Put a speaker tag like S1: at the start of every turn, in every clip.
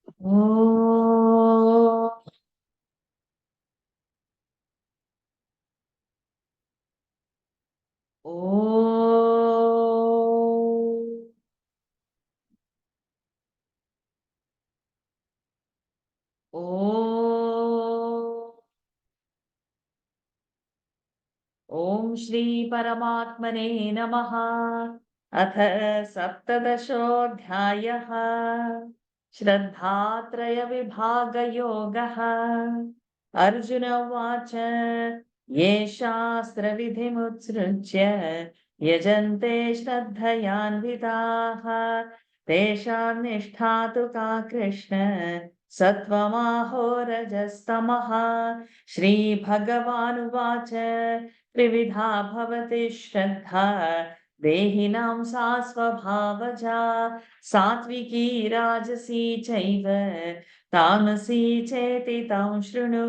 S1: ओ ओ ओ ओम श्री परमात्मने नमः। अथ सप्तदशोऽध्यायः। श्रद्धात्रयविभागयोगः। अर्जुन उवाच ये शास्त्रविधिमुत्सृज्य यजन्ते श्रद्धयान्विताः तेषां निष्ठा तु का कृष्ण सत्त्वमाहो रजस्तमः। श्रीभगवानुवाच त्रिविधा भवति श्रद्धा देहिनां सा स्वभावजा सात्विकी राजसी चैव तामसी चेति तं शृणु।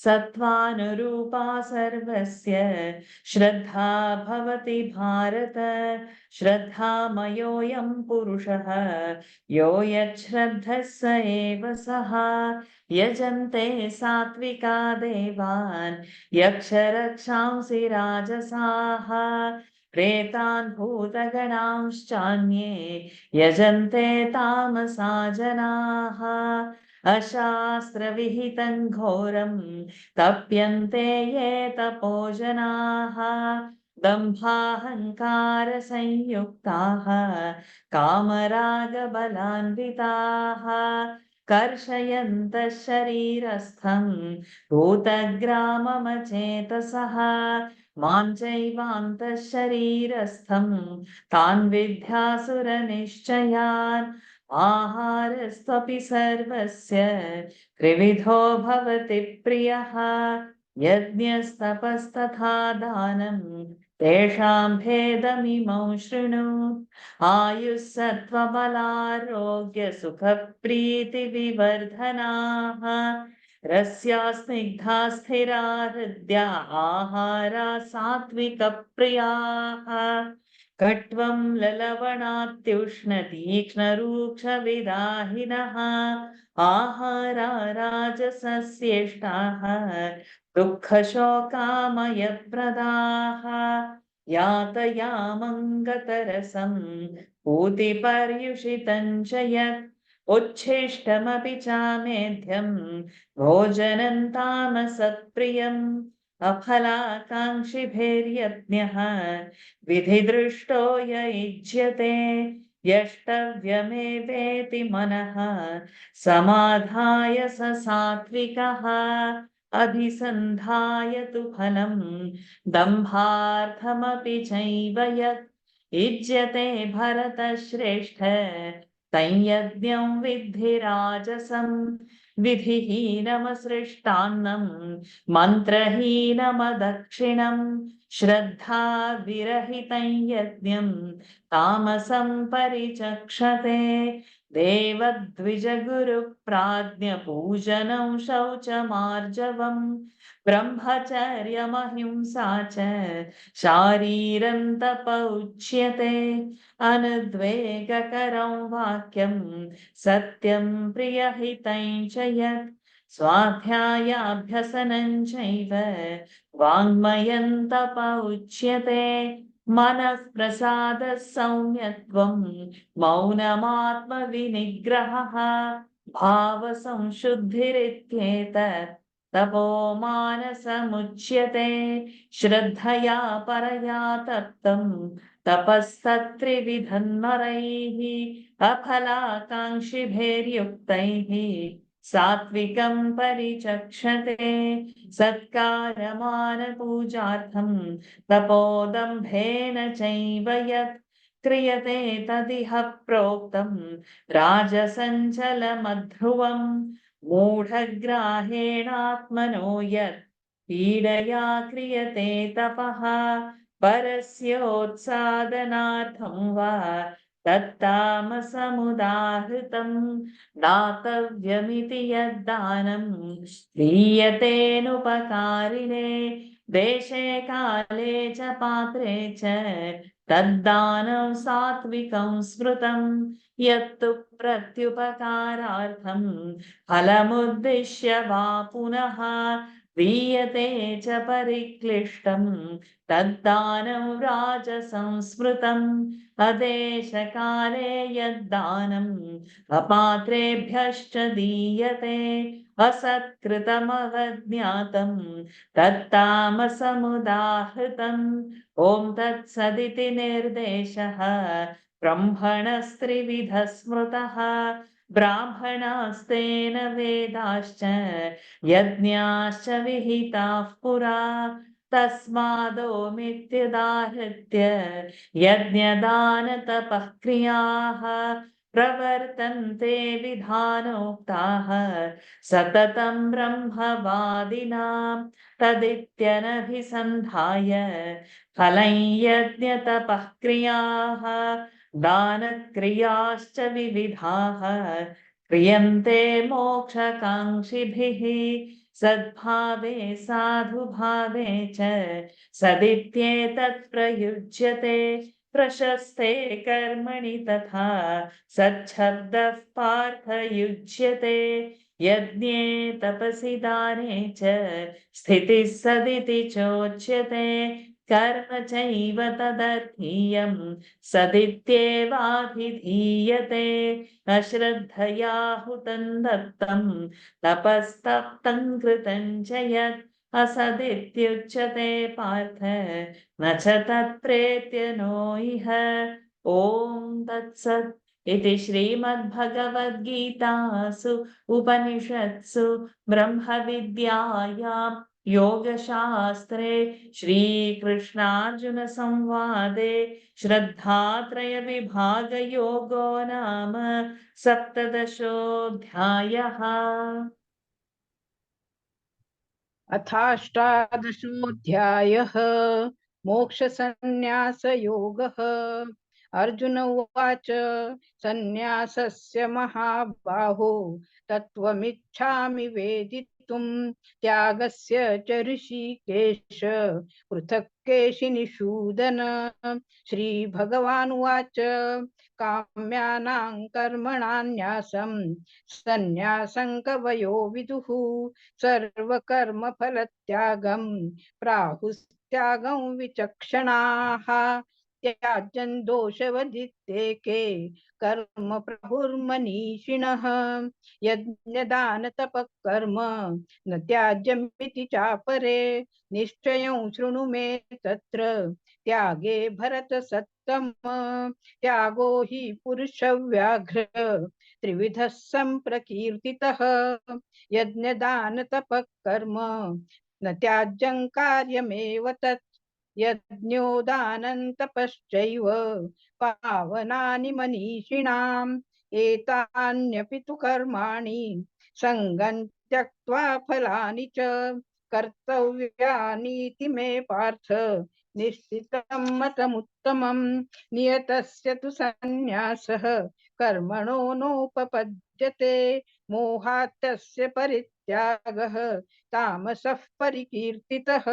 S1: सत्त्वानुरूपा सर्वस्य श्रद्धा भवति भारत। श्रद्धामयोऽयं पुरुषः यो यच्छ्रद्धः स एव सः। यजन्ते सात्विका देवान् यक्षरक्षांसि राजसाः प्रेतान् भूतगणांश्चान्ये यजन्ते तामसा जनाः। अशास्त्रविहितं घोरं तप्यन्ते ये तपो जनाः दम्भाहङ्कारसंयुक्ताः कामरागबलान्विताः कर्षयन्तः शरीरस्थं भूतग्राममचेतसः मां चैवान्तः शरीरस्थं तान् विद्यासुरनिश्चयान्। आहारस्त्वपि सर्वस्य त्रिविधो भवति प्रियः यज्ञस्तपस्तथा दानं तेषां भेदमिमौ शृणु। आयुस्सत्त्वबलारोग्यसुखप्रीतिविवर्धनाः रस्या स्निग्धा स्थिरा हृद्या आहारा सात्विकप्रियाः कट्वं ललवणात्युष्णतीक्ष्णरूक्षविदाहिनः आहारा राजसस्येष्टाः दुःखशोकामयप्रदाः यातयामङ्गतरसं पूतिपर्युषितं च यत् उच्छिष्टमपि चामेध्यं भोजनं तामसत्प्रियम् अफलाकाङ्क्षिभिर्यज्ञः विधिदृष्टो य युज्यते यष्टव्यमेवेति मनः समाधाय स सात्विकः अभिसन्धाय तु फलं दम्भार्थमपि चैव यत् युज्यते भरतश्रेष्ठ तञ्यज्ञं विद्धि राजसं विधिहीनमसृष्टान्नं मन्त्रहीनमदक्षिणम् श्रद्धाविरहितं यज्ञं तामसं परिचक्षते देवद्विजगुरुप्राज्ञपूजनं शौचमार्जवम् ब्रह्मचर्यमहिंसा च शारीरं तप उच्यते अनुद्वेगकरं वाक्यं सत्यं प्रियहितं च यत् स्वाध्यायाभ्यसनं चैव वाङ्मयं तप उच्यते मनः प्रसादः सौम्यत्वं मौनमात्मविनिग्रहः भावसंशुद्धिरित्येतत् तपो मानसमुच्यते श्रद्धया परया तप्तं तपस्तत्त्रिविधन्नरैः अफलाकाङ्क्षिभिर्युक्तैः सात्विकं परिचक्षते सत्कारमानपूजार्थं तपोदम्भेन चैव यत् क्रियते तदिह प्रोक्तं राजसञ्चलमध्रुवम् मूढग्राहेणात्मनो यत् पीडया क्रियते तपः परस्योत्सादनार्थं वा तत्तामसमुदाहृतं दातव्यमिति यद्दानं दीयतेनुपकारिणे देशे काले च पात्रे च तद्दानं सात्विकं स्मृतं यत्तु प्रत्युपकारार्थं फलमुद्दिश्य वा पुनः दीयते च परिक्लिष्टं तद्दानं राजसंस्मृतम् अदेशकाले यद्दानम् अपात्रेभ्यश्च दीयते असत्कृतमवज्ञातं तत्तामसमुदाहृतम् ॐ तत्सदिति निर्देशः ब्रह्मणस्त्रिविधः स्मृतः ब्राह्मणास्तेन वेदाश्च यज्ञाश्च विहिताः पुरा तस्मादोमित्युदाहृत्य यज्ञदानतपः क्रियाः प्रवर्तन्ते विधानोक्ताः सततं ब्रह्मवादिनां तदित्यनभिसन्धाय फलं यज्ञतपः क्रियाः दानक्रियाश्च विविधाः क्रियन्ते मोक्षकाङ्क्षिभिः सद्भावे साधुभावे च सदित्येतत् प्रयुज्यते प्रशस्ते कर्मणि तथा सच्छब्दः पार्थयुज्यते यज्ञे तपसि दाने च स्थितिः सदिति चोच्यते कर्म चैव तदर्थीयं सदित्येवाभिधीयते अश्रद्धया हुतं दत्तं तपस्तप्तं कृतं च यत् असदित्युच्यते पार्थ न च तत्प्रेत्य नो इह ॐ तत्सत् इति श्रीमद्भगवद्गीतासु उपनिषत्सु ब्रह्मविद्यायां योगशास्त्रे श्रीकृष्णार्जुनसंवादे श्रद्धात्रयविभागयोगो नाम सप्तदशोऽध्यायः।
S2: अथाष्टादशोऽध्यायः मोक्षसंन्यासयोगः। अर्जुन उवाच सन्न्यासस्य महाबाहो तत्त्वमिच्छामि वेदितुं त्यागस्य च ऋषिकेश पृथक् केशिनिषूदन। श्रीभगवानुवाच काम्यानां कर्मणान्यासं सन्न्यासं कवयो विदुः सर्वकर्मफलत्यागं प्राहुस्त्यागं विचक्षणाः त्याज्यं दोषवदित्येके कर्म प्राहुर्मनीषिणः यज्ञदानतपः कर्म न त्याज्यमिति चापरे निश्चयं शृणु मे तत्र त्यागे भरतसत्तम त्यागो हि पुरुषव्याघ्र त्रिविधः सम्प्रकीर्तितः यज्ञदानतपः कर्म न त्याज्यं कार्यमेव तत् यज्ञोदानं तपश्चैव पावनानि मनीषिणाम् एतान्यपि तु कर्माणि सङ्गं त्यक्त्वा फलानि च कर्तव्यानीति मे पार्थ निश्चितं मतमुत्तमम् नियतस्य तु सन्न्यासः कर्मणो नोपपद्यते मोहात् तस्य परित्यागः तामसः परिकीर्तितः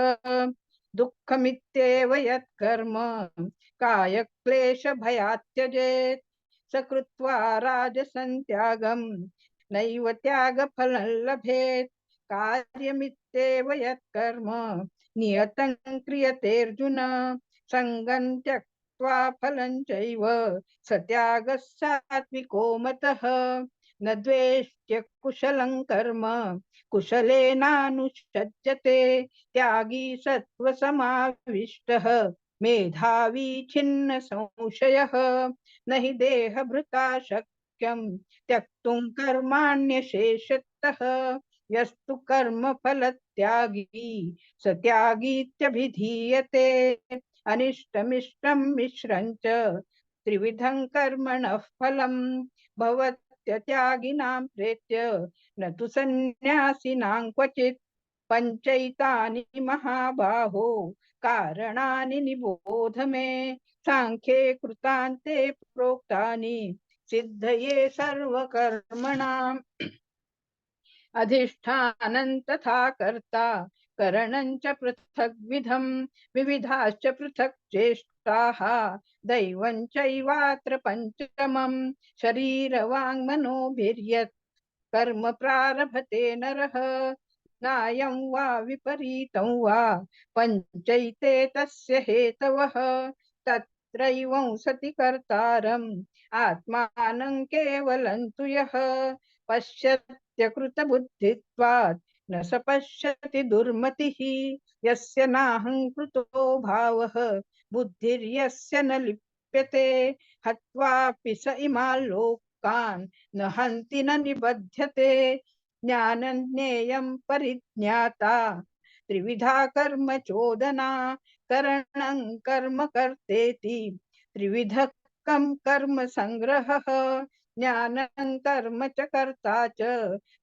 S2: दुःखमित्येव यत्कर्म कायक्लेशभयात् त्यजेत् स कृत्वा राजसं त्यागं नैव त्यागफलं लभेत् कार्यमित्येव यत्कर्म नियतं क्रियतेऽर्जुन सङ्गं त्यक्त्वा फलं चैव स त्यागः सात्विको मतः न द्वेष्ट्य कुशलं कर्म कुशलेनानुषज्यते त्यागी सत्त्वसमाविष्टः मेधावी छिन्न संशयः न हि देहभृता शक्यं त्यक्तुं कर्माण्यशेषतः यस्तु कर्मफलत्यागी स त्यागीत्यभिधीयते अनिष्टमिष्टं मिश्रं च त्रिविधं कर्मणः फलं भवत्यत्यागिनां प्रेत्य न तु सन्न्यासिनां क्वचित् पञ्चैतानि महाबाहो कारणानि निबोध मे सांख्ये कृतान्ते प्रोक्तानि सिद्धये सर्वकर्मणाम् अधिष्ठानं तथा कर्ता करणं च पृथग्विधं विविधाश्च पृथक् पुरुषाः दैवं चैवात्र पञ्चमम् शरीरवाङ्मनोभिर्यत् कर्म प्रारभते नरः न्यायं वा विपरीतं वा पञ्चैते तस्य हेतवः तत्रैवं सति कर्तारम् आत्मानं केवलं तु यः पश्यत्यकृतबुद्धित्वात् न स पश्यति दुर्मतिः यस्य नाहङ्कृतो भावः बुद्धिर्यस्य न लिप्यते हत्वापि स इमान् लोकान् न हन्ति न निबध्यते ज्ञानं ज्ञेयं परिज्ञाता त्रिविधा कर्म चोदना करणं कर्म कर्तेति त्रिविधः कर्म संग्रहः ज्ञानं कर्म च कर्ता च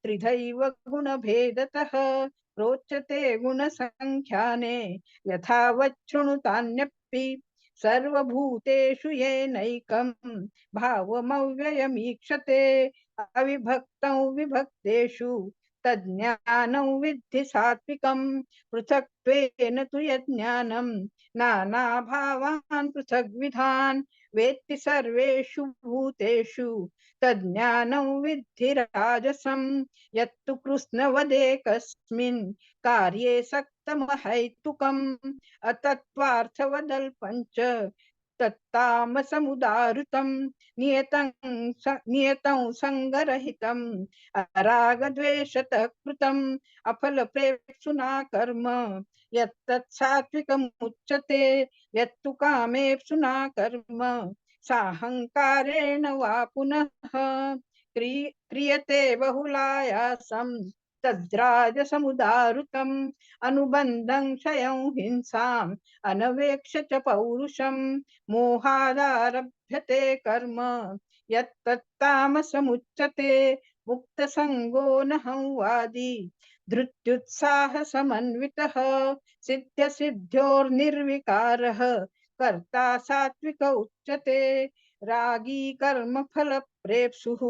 S2: त्रिधैव गुणभेदतः रोचते गुणसंख्याने यथावत् शृणुतान्यपि सर्वभूतेषु येनैकं भावमव्ययमीक्षते अविभक्तं विभक्तेषु तज्ज्ञानं विद्धि सात्विकं पृथक्त्वेन तु यज्ञानं नानाभावान् पृथग्विधान् वेत्ति सर्वेषु भूतेषु तज्ज्ञानं विद्धि राजसं यत्तु कृष्णवदेकस्मिन् कार्ये सक्तमहैतुकम् अतत्त्वार्थवदल्पञ्च तत्तामसमुदाहृतं नियतं संगरहितम् अरागद्वेषतः कृतम् अफलप्रेप्सुना कर्म यत्तत् सात्विकमुच्यते यत्तु कामेप्सुना कर्म साहंकारेण वा पुनः क्रियते बहुलायासं तद्राजसमुदाहृतम् अनुबन्धं क्षयं हिंसाम् अनवेक्ष्य च पौरुषं मोहादारभ्यते कर्म यत्तत्तामसमुच्यते मुक्तसंगो न संवादी धृत्युत्साह समन्वितः सिद्ध सिद्ध्योर्निर्विकारः कर्ता सात्विक उच्यते रागी कर्म फल प्रेप्सुः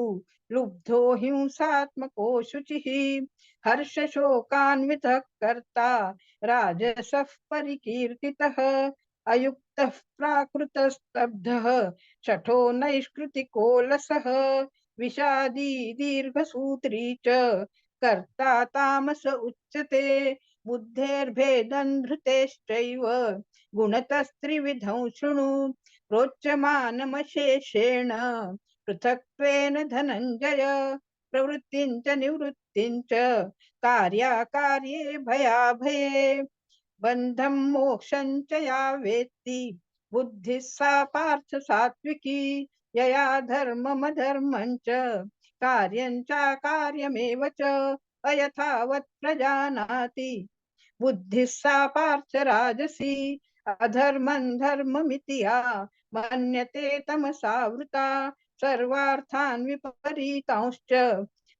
S2: लुब्धो हिंसात्मको शुचिः हर्ष शोकान्वितः कर्ता राजसः परिकीर्तितः अयुक्तः प्राकृतस्तब्धः शठो नैष्कृतिकोलसः विषादी दीर्घसूत्री च कर्ता तामस उच्यते बुद्धेर्भेदं धृतेश्चैव गुणतस्त्रिविधं शृणु प्रोच्यमानमशेषेण पृथक्त्वेन धनञ्जय प्रवृत्तिं च निवृत्तिं च कार्याकार्ये भयाभये बंधं मोक्षं च या वेत्ति बुद्धिः सा पार्थ सात्विकी यया धर्ममधर्मं च कार्यं चाकार्यमेव च अयथावत् प्रजानाति बुद्धिः सा पार्थ राजसी अधर्मं धर्ममिति या मन्यते तमसावृता सर्वार्थान् विपरीतांश्च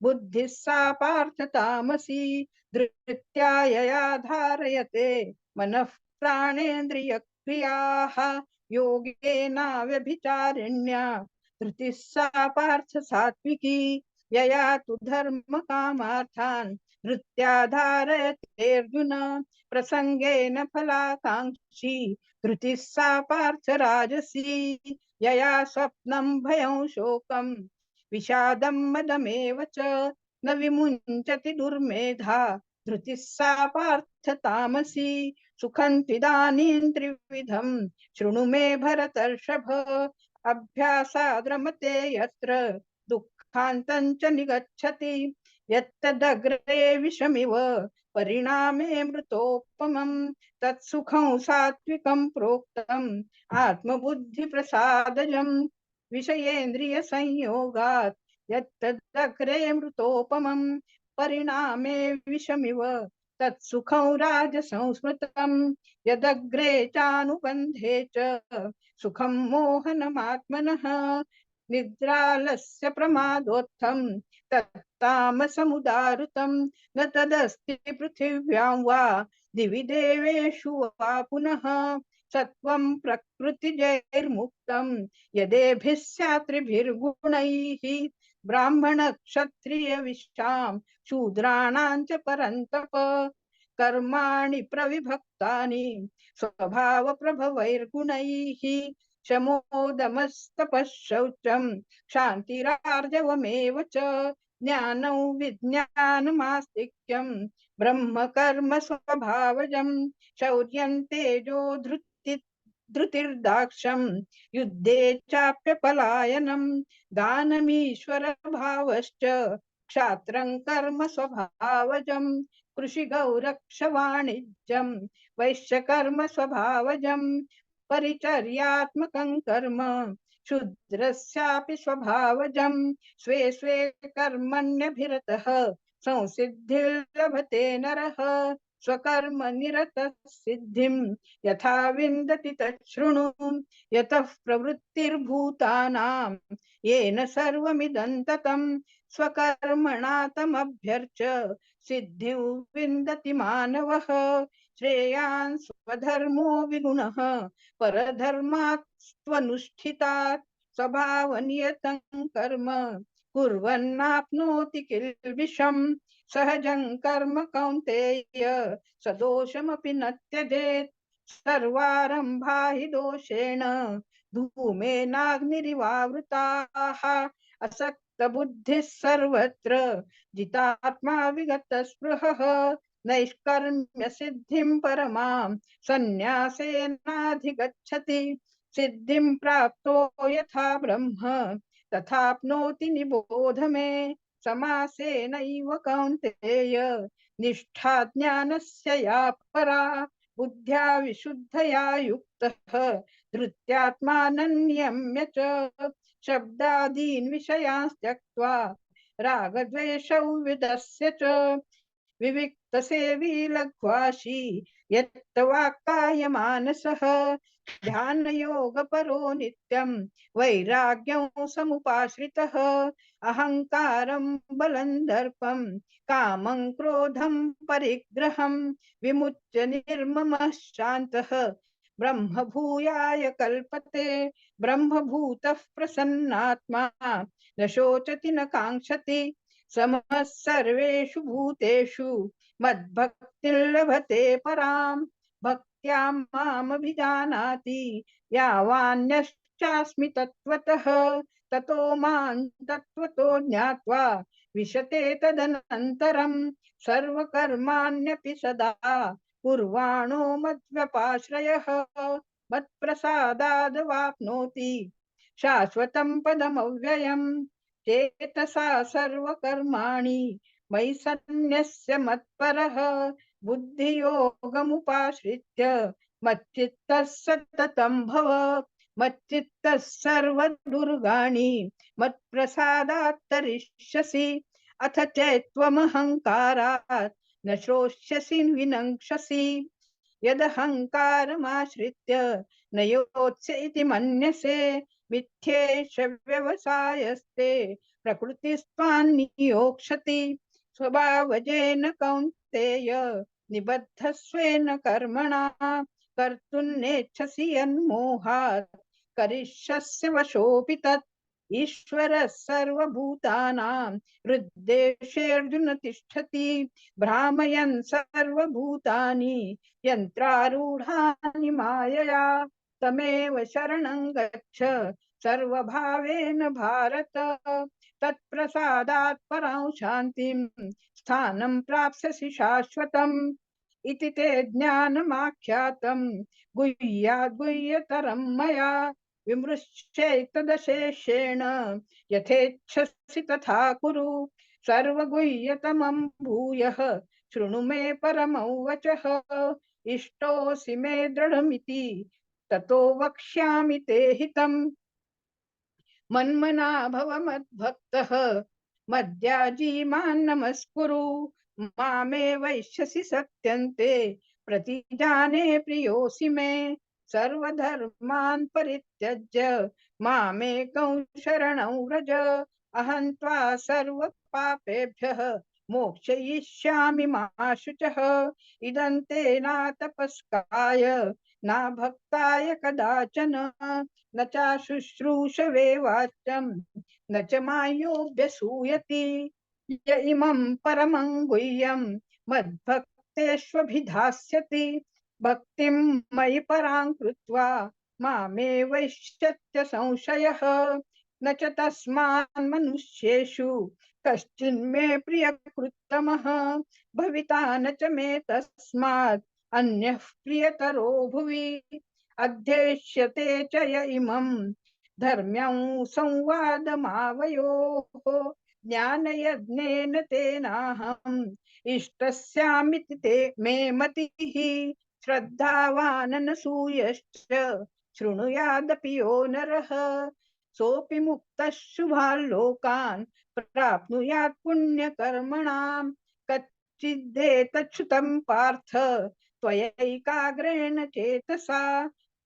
S2: बुद्धिः सा पार्थ तामसी धृत्या यया धारयते मनः प्राणेन्द्रियक्रियाः योगेनाव्यभिचारिण्या धृतिः सा पार्थ सात्विकी यया तु धर्म कामार्थान् धृत्या धारयते अर्जुन प्रसंगेन फलाकांक्षी धृतिः सा पार्थ राजसी यया स्वप्नं भयं शोकं विषादं मदमेव च न विमुञ्चति दुर्मेधा धृतिः सा पार्थ तामसी सुखं त्विदानीं त्रिविधं शृणु मे भरतर्षभ अभ्यासाद् रमते यत्र दुःखान्तं च निगच्छति यत्तदग्रे विषमिव परिणामे मृतोपमम् तत्सुखं सात्विकं प्रोक्तम् आत्मबुद्धिप्रसादजम् विषयेन्द्रिय संयोगात् यत्तदग्रे मृतोपमम् परिणामे विषमिव तत्सुखं राजसंस्मृतम् यदग्रे चानुबन्धे च सुखं मोहनमात्मनः निद्रालस्य प्रमादोत्थं तत्तामसमुदाहृतं न तदस्ति पृथिव्यां वा दिवि देवेषु वा पुनः सत्वं प्रकृतिजैर्मुक्तं यदेभिः स्यात्रिभिर्गुणैः ब्राह्मण क्षत्रिय विशां शूद्राणां च परन्तप कर्माणि प्रविभक्तानि स्वभाव प्रभवैर्गुणैः शमोदमस्तपःशौचं क्षान्तिरार्जवमेव च ज्ञानौ विज्ञानमास्तिक्यं ब्रह्म कर्म स्वभावजं शौर्यं तेजो धृतिर्दाक्षं युद्धे चाप्यपलायनं दानमीश्वर भावश्च क्षात्रं कर्म स्वभावजं कृषिगौ रक्ष वाणिज्यं वैश्यकर्म स्वभावजं परिचर्यात्मकं कर्म शूद्रस्यापि स्वभावजं स्वे स्वे कर्मण्यभिरतः संसिद्धिर्लभते नरः स्वकर्म निरतः सिद्धिं यथा विन्दति तच्छृणु यतः प्रवृत्तिर्भूतानां येन सर्वमिदं ततं स्वकर्मणा तमभ्यर्च्य सिद्धिं विन्दति मानवः श्रेयान् स्वधर्मो विगुणः परधर्मात् स्वनुष्ठितात् स्वभावनियतं कर्म कुर्वन्नाप्नोति किल्बिषम् सहजं कर्म कौन्तेय सदोषमपि न त्यजेत् सर्वारम्भा हि दोषेण धूमेनाग्निरिवावृताः असक्तबुद्धिः सर्वत्र जितात्मा विगतस्पृहः नैष्कर्म्य सिद्धिं परमां सन्न्यासेनाधिगच्छति सिद्धिं प्राप्तो यथा ब्रह्म तथाप्नोति निबोध मे समासेनैव कौन्तेय निष्ठा ज्ञानस्य या परा बुद्ध्या विशुद्धया युक्तः धृत्यात्मानन्यम्य च शब्दादीन् विषयान् त्यक्त्वा रागद्वेषौ विदस्य च विविक्तसेवी लघ्वाशी यत्तवाक्काय मानसः ध्यानयोगपरो नित्यं वैराग्यं समुपाश्रितः अहङ्कारं बलं दर्पं कामं क्रोधं परिग्रहं विमुच्य निर्ममः शान्तः ब्रह्मभूयाय कल्पते ब्रह्मभूतः प्रसन्नात्मा न शोचति न काङ्क्षति समः सर्वेषु भूतेषु मद्भक्तिर्लभते परां भक्त्या मामभिजानाति यावान्यश्चास्मि तत्त्वतः ततो मां तत्त्वतो ज्ञात्वा विशते तदनन्तरं सर्वकर्माण्यपि सदा कुर्वाणो मद्व्यपाश्रयः मत्प्रसादादवाप्नोति शाश्वतं पदमव्ययम् चेतसा सर्वकर्माणि मयि सन्न्यस्य मत्परः बुद्धियोगमुपाश्रित्य मच्चित्तः सततं भव मच्चित्तः सर्वदुर्गाणि मत्प्रसादात् तरिष्यसि अथ चैत्त्वमहङ्कारात् न श्रोष्यसि विनङ्क्षसि यदहङ्कारमाश्रित्य न योत्स्य इति मन्यसे मिथ्येष व्यवसायस्ते प्रकृतिस्त्वान्नियोक्ष्यति स्वभावजेन कौन्तेय निबद्धस्वेन कर्मणा कर्तुं नेच्छसि यन्मोहात् करिष्यस्य वशोऽपि तत् ईश्वरः सर्वभूतानां हृद्देशेऽर्जुन तिष्ठति भ्रामयन् सर्वभूतानि यन्त्रारूढानि मायया तमेव शरणं गच्छ सर्वभावेन भारत तत्प्रसादात् परां शान्तिं स्थानं प्राप्स्यसि शाश्वतम् इति ते ज्ञानमाख्यातं गुह्याद् गुह्यतरं मया विमृश्यैतदशेषेण यथेच्छसि तथा कुरु सर्वगुह्यतमं भूयः शृणु मे परमौ वचः इष्टोऽसि मे दृढमिति ततो वक्ष्यामि ते हितम् मन्मना भव मद्भक्तः मद्याजी मां नमस्कुरु मामे वैश्यसि सत्यन्ते प्रतिजाने प्रियोऽसि मे सर्वधर्मान् परित्यज्य मामेकं शरणं व्रज अहं त्वा सर्वपापेभ्यः मोक्षयिष्यामि मा शुचः इदं ते न तपस्काय न भक्ताय कदाचन न चाशुश्रूषवे वाच्यं न च मायोऽभ्यसूयति य इमं परमं गुह्यं मद्भक्तिं तेष्वभिधास्यति भक्तिं मयि परां कृत्वा मामेवैष्यत्य संशयः न च तस्मान् मनुष्येषु कश्चिन्मे प्रियकृत्तमः भविता न च मे तस्मात् अन्यः प्रियतरो भुवि अध्येष्यते च य इमं धर्म्यं संवादमावयोः ज्ञानयज्ञेन तेनाहम् इष्टस्यामिति ते मे मतिः श्रद्धावाननसूयश्च शृणुयादपि यो नरः सोऽपि मुक्तः शुभान् लोकान् प्राप्नुयात् पुण्यकर्मणाम् कच्चिदेतच्छ्रुतं पार्थ त्वयैकाग्रेण चेतसा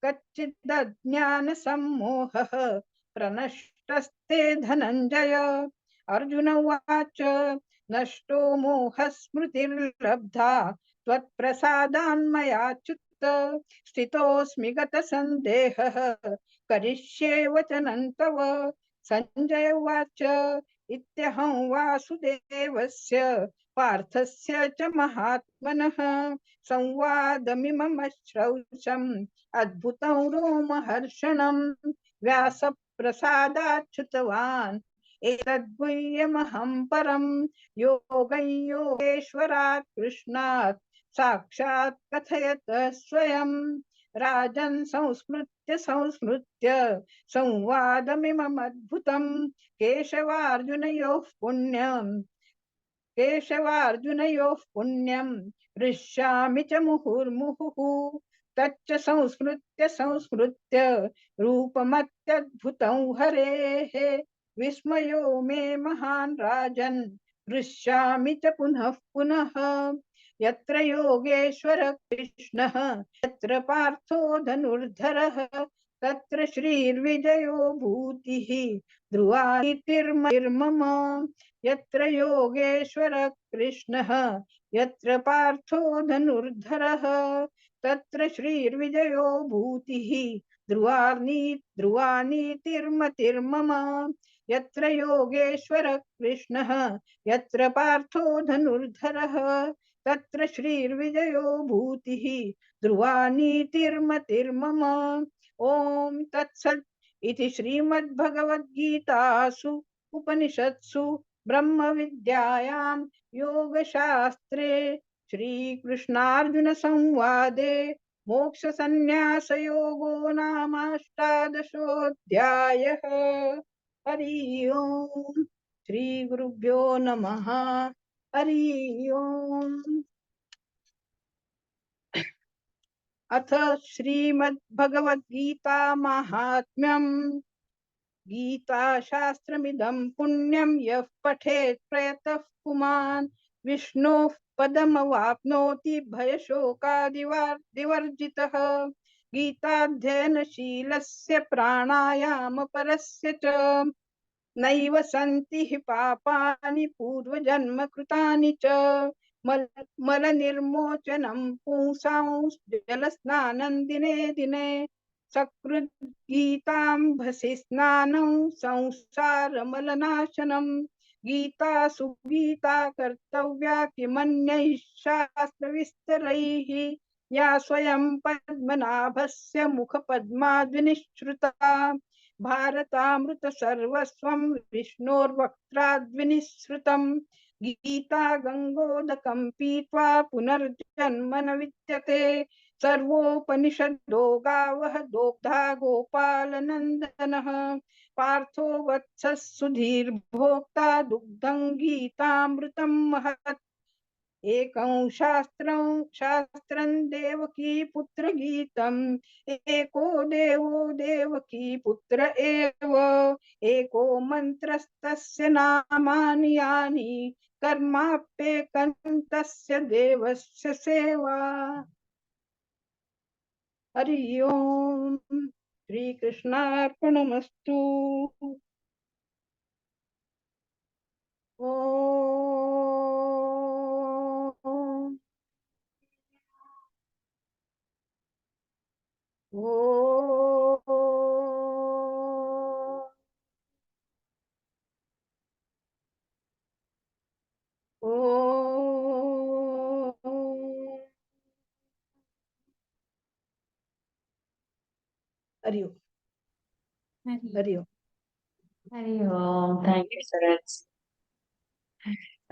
S2: कच्चिदज्ञानसम्मोहः प्रनष्टस्ते धनञ्जय अर्जुन उवाच नष्टो मोहस्मृतिर्लब्धा त्वत्प्रसादान्मयाच्युत स्थितोऽस्मि गतसन्देहः करिष्ये वचनं तव सञ्जय उवाच इत्यहं वासुदेवस्य पार्थस्य च महात्मनः संवादमिमम श्रौषम् अद्भुतं रोमहर्षणं व्यासप्रसादाच्छ्रुतवान् एतद्गुह्यमहं परं योगं योगेश्वरात् कृष्णात् साक्षात् कथयत स्वयं राजन् संस्मृत्य संस्मृत्य संवादमिममद्भुतं केशवार्जुनयोः पुण्यं हृष्यामि च मुहुर्मुहुः तच्च संस्मृत्य संस्मृत्य रूपमत्यद्भुतं हरेः विस्मयो मे महान् राजन् हृष्यामि च पुनः पुनः यत्र योगेश्वर कृष्णः यत्र पार्थो धनुर्धरः तत्र श्रीर्विजयो भूतिः ध्रुवा नीतिर्मम यत्र योगेश्वर कृष्णः यत्र पार्थो धनुर्धरः तत्र श्रीर्विजयो भूतिः ध्रुवा नीतिर्मतिर्मम यत्र योगेश्वर कृष्णः यत्र पार्थो धनुर्धरः तत्र श्रीर्विजयो भूतिः ध्रुवा नीतिर्मतिर्मम ओम तत्सत् इति श्रीमद्भगवद्गीतासु उपनिषत्सु ब्रह्म विद्यायां योगशास्त्रे श्रीकृष्णार्जुन संवादे मोक्ष संन्यास योगो नामाष्टादशोऽध्यायः हरि ओम श्री गुरुभ्यो नमः हरि ओम अथ श्रीमद्भगवद्गीता माहात्म्यम् गीताशास्त्रमिदं पुण्यं यः पठेत् प्रयतः पुमान् विष्णोः पदमवाप्नोति भयशोकादिवर्जितः गीताध्ययनशीलस्य प्राणायामपरस्य च नैव सन्ति हि पापानि पूर्वजन्म कृतानि च मलनिर्मोचनं पुंसां जलस्नानं दिने दिने सकृद् गीताम्भसि स्नानं संसारमलनाशनं गीता सुगीता कर्तव्या किमन्यैः शास्त्रविस्तरैः या स्वयं पद्मनाभस्य मुखपद्माद्विनिश्रुता भारतामृत सर्वस्वं विष्णोर्वक्त्राद्विनिःसृतं गीता गंगोदकं पीत्वा पुनर्जन्म न विद्यते सर्वोपनिषदो गावः दोग्धा गोपालनन्दनः पार्थो वत्सः सुधीर्भोक्ता दुग्धं गीतामृतं महत् एकं शास्त्रं देवकी पुत्र गीतम् एको देवो देवकी पुत्र एव एको मन्त्रस्तस्य नामानि यानि कर्माप्येकं तस्य देवस्य सेवा हरि ओम श्री कृष्णार्पणमस्तु ओम ओम ओम हरि ओम हरि ओम
S1: Hari Om. Thank you, Saraj.